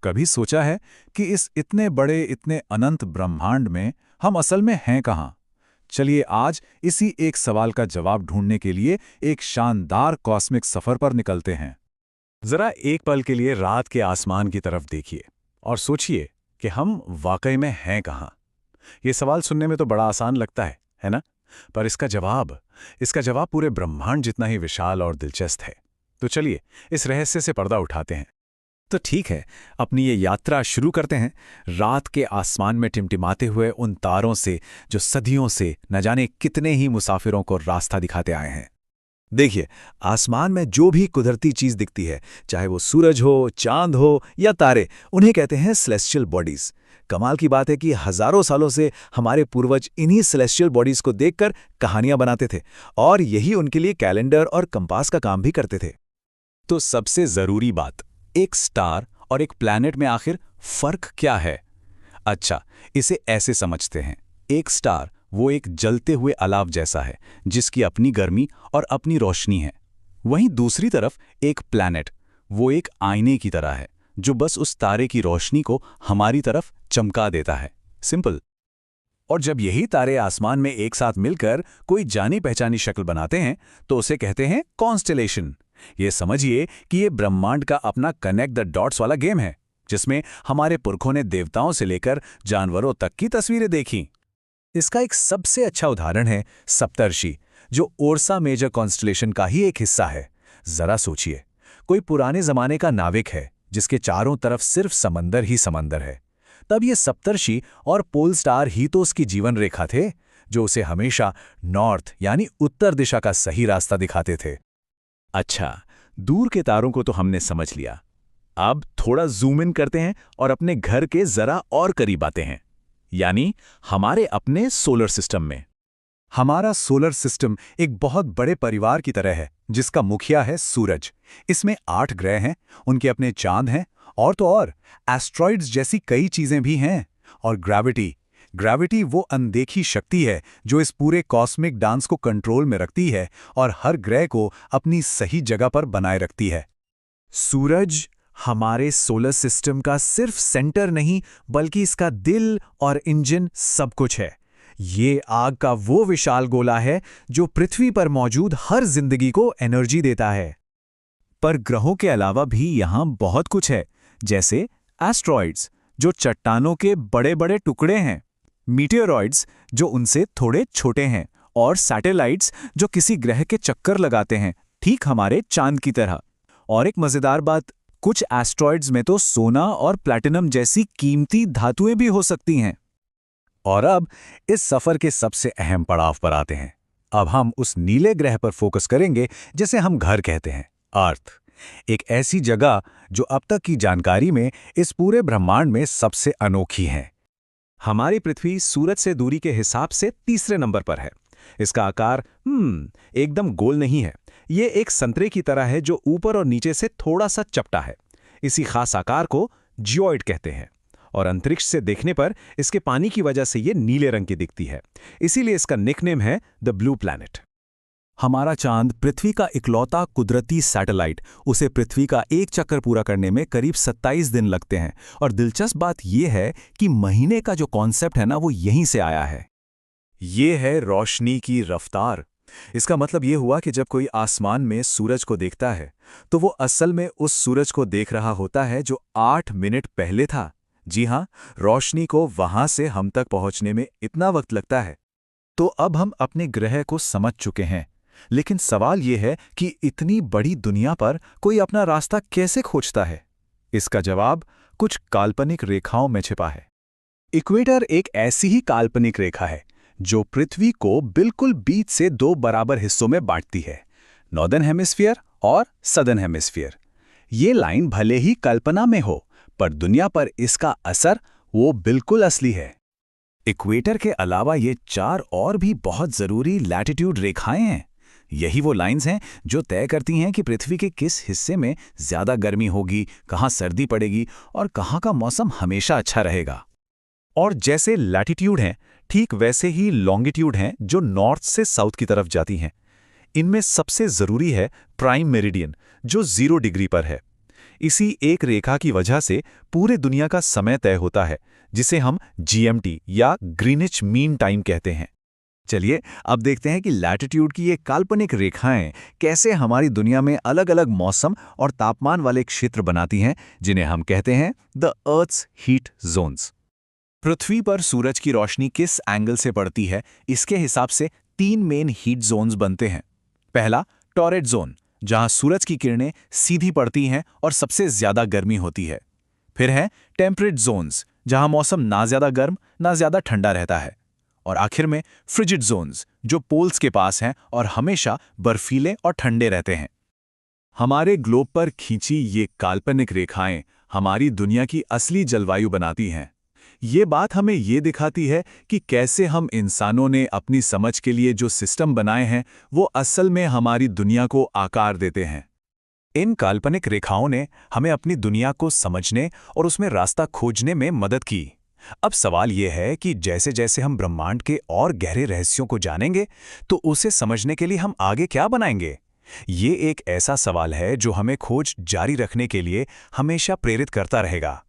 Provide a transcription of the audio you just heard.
कभी सोचा है कि इस इतने बड़े, इतने अनंत ब्रह्मांड में हम असल में हैं कहाँ? चलिए आज इसी एक सवाल का जवाब ढूंढने के लिए एक शानदार कॉस्मिक सफर पर निकलते हैं। जरा एक पल के लिए रात के आसमान की तरफ देखिए और सोचिए कि हम वाकई में हैं कहाँ। ये सवाल सुनने में तो बड़ा आसान लगता है ना? पर इसका जवाब पूरे ब्रह्मांड जितना ही विशाल और दिलचस्प है। तो चलिए इस रहस्य से पर्दा उठाते हैं। तो ठीक है, अपनी ये यात्रा शुरू करते हैं रात के आसमान में टिमटिमाते हुए उन तारों से जो सदियों से न जाने कितने ही मुसाफिरों को रास्ता दिखाते आए हैं। देखिए, आसमान में जो भी कुदरती चीज दिखती है, चाहे वो सूरज हो, चांद हो या तारे, उन्हें कहते हैं सेलेस्टियल बॉडीज। कमाल की बात है कि हजारों सालों से हमारे पूर्वज इन्हीं सेलेस्टियल बॉडीज को देखकर कहानियां बनाते थे और यही उनके लिए कैलेंडर और कंपास का काम भी करते थे। तो सबसे जरूरी बात, एक स्टार और एक प्लैनेट में आखिर फर्क क्या है? अच्छा, इसे ऐसे समझते हैं। एक स्टार वो एक जलते हुए अलाव जैसा है जिसकी अपनी गर्मी और अपनी रोशनी है। वहीं दूसरी तरफ एक प्लैनेट वो एक आईने की तरह है जो बस उस तारे की रोशनी को हमारी तरफ चमका देता है। सिंपल। और जब यही तारे आसमान में एक साथ मिलकर कोई जानी पहचानी शक्ल बनाते हैं तो उसे कहते हैं कॉन्स्टेलेशन। ये समझिए कि ये ब्रह्मांड का अपना कनेक्ट द डॉट्स वाला गेम है जिसमें हमारे पुरखों ने देवताओं से लेकर जानवरों तक की तस्वीरें देखी। इसका एक सबसे अच्छा उदाहरण है सप्तर्षि, जो ओर्सा मेजर कॉन्स्टेलेशन का ही एक हिस्सा है। जरा सोचिए, कोई पुराने जमाने का नाविक है जिसके चारों तरफ सिर्फ समंदर ही समंदर है। तब ये सप्तर्षि और पोल स्टार ही तो उसकी जीवन रेखा थे, जो उसे हमेशा नॉर्थ यानी उत्तर दिशा का सही रास्ता दिखाते थे। अच्छा, दूर के तारों को तो हमने समझ लिया। अब थोड़ा जूम इन करते हैं और अपने घर के जरा और करीब आते हैं, यानी हमारे अपने सोलर सिस्टम में। हमारा सोलर सिस्टम एक बहुत बड़े परिवार की तरह है जिसका मुखिया है सूरज। इसमें 8 ग्रह हैं, उनके अपने चांद हैं और तो और एस्ट्रॉइड्स जैसी कई चीजें भी हैं। और ग्रेविटी वो अनदेखी शक्ति है जो इस पूरे कॉस्मिक डांस को कंट्रोल में रखती है और हर ग्रह को अपनी सही जगह पर बनाए रखती है। सूरज हमारे सोलर सिस्टम का सिर्फ सेंटर नहीं बल्कि इसका दिल और इंजन सब कुछ है। ये आग का वो विशाल गोला है जो पृथ्वी पर मौजूद हर जिंदगी को एनर्जी देता है। पर ग्रहों के अलावा भी यहाँ बहुत कुछ है, जैसे एस्ट्रॉइड्स जो चट्टानों के बड़े बड़े टुकड़े हैं, मीटियोरॉइड्स जो उनसे थोड़े छोटे हैं, और सैटेलाइट्स जो किसी ग्रह के चक्कर लगाते हैं, ठीक हमारे चांद की तरह। और एक मजेदार बात, कुछ एस्ट्रॉइड्स में तो सोना और प्लैटिनम जैसी कीमती धातुएं भी हो सकती हैं। और अब इस सफर के सबसे अहम पड़ाव पर आते हैं। अब हम उस नीले ग्रह पर फोकस करेंगे जिसे हम घर कहते हैं, अर्थ। एक ऐसी जगह जो अब तक की जानकारी में इस पूरे ब्रह्मांड में सबसे अनोखी है। हमारी पृथ्वी सूरज से दूरी के हिसाब से तीसरे नंबर पर है। इसका आकार एकदम गोल नहीं है। ये एक संतरे की तरह है जो ऊपर और नीचे से थोड़ा सा चपटा है। इसी खास आकार को जियोइड कहते हैं और अंतरिक्ष से देखने पर इसके पानी की वजह से ये नीले रंग की दिखती है। इसीलिए इसका निकनेम है द ब्लू प्लैनेट। हमारा चांद पृथ्वी का इकलौता कुदरती सैटेलाइट, उसे पृथ्वी का एक चक्कर पूरा करने में करीब 27 दिन लगते हैं। और दिलचस्प बात यह है कि महीने का जो कॉन्सेप्ट है ना, वो यहीं से आया है। ये है रोशनी की रफ्तार। इसका मतलब ये हुआ कि जब कोई आसमान में सूरज को देखता है तो वो असल में उस सूरज को देख रहा होता है जो 8 मिनट पहले था। जी हां, रोशनी को वहां से हम तक पहुंचने में इतना वक्त लगता है। तो अब हम अपने ग्रह को समझ चुके हैं, लेकिन सवाल यह है कि इतनी बड़ी दुनिया पर कोई अपना रास्ता कैसे खोजता है? इसका जवाब कुछ काल्पनिक रेखाओं में छिपा है। इक्वेटर एक ऐसी ही काल्पनिक रेखा है जो पृथ्वी को बिल्कुल बीच से 2 बराबर हिस्सों में बांटती है, नॉर्दर्न हेमिस्फीयर और सदर्न हेमिस्फीयर। ये लाइन भले ही कल्पना में हो, पर दुनिया पर इसका असर वो बिल्कुल असली है। इक्वेटर के अलावा ये 4 और भी बहुत जरूरी लैटिट्यूड रेखाएं हैं। यही वो लाइंस हैं जो तय करती हैं कि पृथ्वी के किस हिस्से में ज्यादा गर्मी होगी, कहाँ सर्दी पड़ेगी और कहाँ का मौसम हमेशा अच्छा रहेगा। और जैसे लैटिट्यूड हैं, ठीक वैसे ही लॉन्गिट्यूड हैं जो नॉर्थ से साउथ की तरफ जाती हैं। इनमें सबसे जरूरी है प्राइम मेरिडियन जो 0 डिग्री पर है। इसी एक रेखा की वजह से पूरे दुनिया का समय तय होता है, जिसे हम जीएमटी या ग्रीनिच मीन टाइम कहते हैं। चलिए अब देखते हैं कि लैटिट्यूड की ये काल्पनिक रेखाएं कैसे हमारी दुनिया में अलग-अलग मौसम और तापमान वाले क्षेत्र बनाती हैं, जिन्हें हम कहते हैं द अर्थ्स हीट जोन्स। पृथ्वी पर सूरज की रोशनी किस एंगल से पड़ती है, इसके हिसाब से 3 मेन हीट जोन्स बनते हैं। पहला टॉरेट जोन, जहां सूरज की किरणें सीधी पड़ती हैं और सबसे ज्यादा गर्मी होती है। फिर है टेम्परेट जोन्स, जहां मौसम ना ज्यादा गर्म ना ज्यादा ठंडा रहता है। और आखिर में फ्रिजिड जोन्स, जो पोल्स के पास हैं और हमेशा बर्फीले और ठंडे रहते हैं। हमारे ग्लोब पर खींची ये काल्पनिक रेखाएं हमारी दुनिया की असली जलवायु बनाती हैं। ये बात हमें ये दिखाती है कि कैसे हम इंसानों ने अपनी समझ के लिए जो सिस्टम बनाए हैं वो असल में हमारी दुनिया को आकार देते हैं। इन काल्पनिक रेखाओं ने हमें अपनी दुनिया को समझने और उसमें रास्ता खोजने में मदद की। अब सवाल यह है कि जैसे जैसे हम ब्रह्मांड के और गहरे रहस्यों को जानेंगे, तो उसे समझने के लिए हम आगे क्या बनाएंगे? ये एक ऐसा सवाल है जो हमें खोज जारी रखने के लिए हमेशा प्रेरित करता रहेगा।